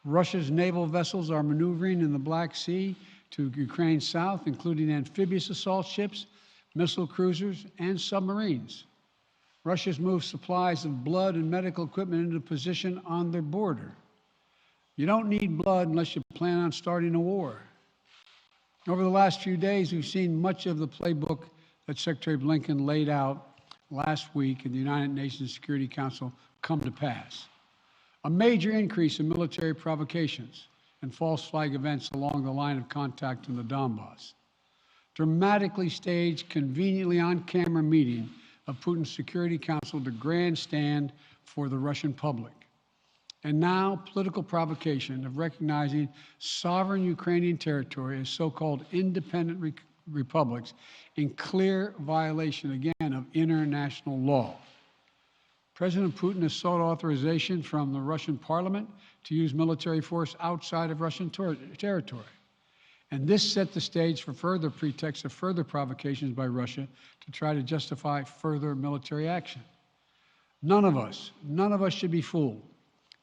Russia's naval vessels are maneuvering in the Black Sea to Ukraine's south, including amphibious assault ships, missile cruisers, and submarines. Russia's moved supplies of blood and medical equipment into position on their border. You don't need blood unless you plan on starting a war. Over the last few days, we've seen much of the playbook that Secretary Blinken laid out last week in the United Nations Security Council come to pass. A major increase in military provocations and false flag events along the line of contact in the Donbass. Dramatically staged, conveniently on-camera meeting of Putin's Security Council to grandstand for the Russian public. And now, political provocation of recognizing sovereign Ukrainian territory as so-called independent republics in clear violation, again, of international law. President Putin has sought authorization from the Russian parliament to use military force outside of Russian territory. And this set the stage for further pretexts of further provocations by Russia to try to justify further military action. None of us should be fooled.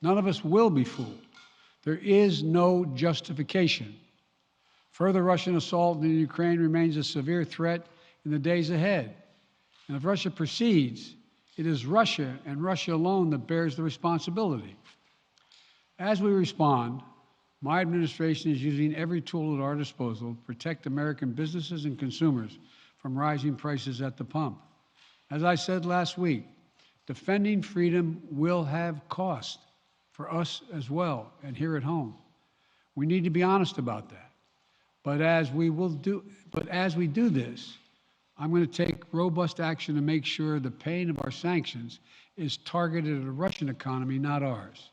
None of us will be fooled. There is no justification. Further Russian assault in Ukraine remains a severe threat in the days ahead. And if Russia proceeds, it is Russia and Russia alone that bears the responsibility. As we respond, my administration is using every tool at our disposal to protect American businesses and consumers from rising prices at the pump. As I said last week, defending freedom will have cost for us as well and here at home. We need to be honest about that. But as we do this, I'm going to take robust action to make sure the pain of our sanctions is targeted at the Russian economy, not ours.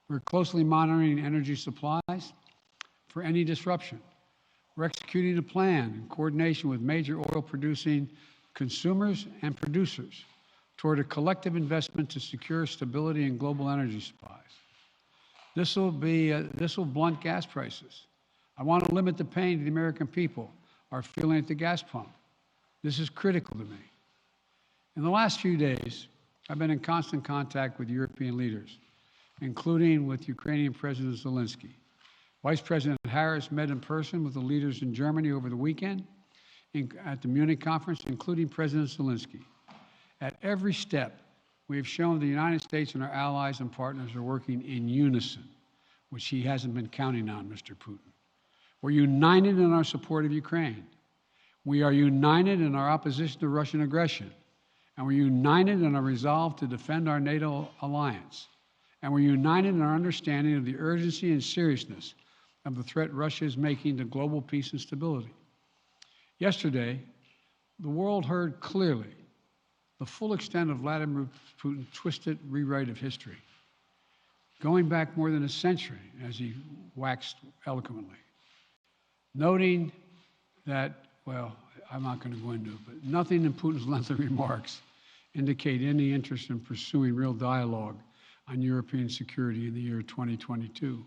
We're closely monitoring energy supplies for any disruption. We're executing a plan in coordination with major oil-producing consumers and producers toward a collective investment to secure stability in global energy supplies. This will blunt gas prices. I want to limit the pain to the American people are feeling at the gas pump. This is critical to me. In the last few days, I've been in constant contact with European leaders, including with Ukrainian President Zelensky. Vice President Harris met in person with the leaders in Germany over the weekend at the Munich conference, including President Zelensky. At every step, we have shown the United States and our allies and partners are working in unison, which he hasn't been counting on, Mr. Putin. We're united in our support of Ukraine. We are united in our opposition to Russian aggression. And we're united in our resolve to defend our NATO alliance. And we're united in our understanding of the urgency and seriousness of the threat Russia is making to global peace and stability. Yesterday, the world heard clearly the full extent of Vladimir Putin's twisted rewrite of history, going back more than a century, as he waxed eloquently, noting that, well, I'm not going to go into it, but nothing in Putin's lengthy remarks indicate any interest in pursuing real dialogue on European security in the year 2022.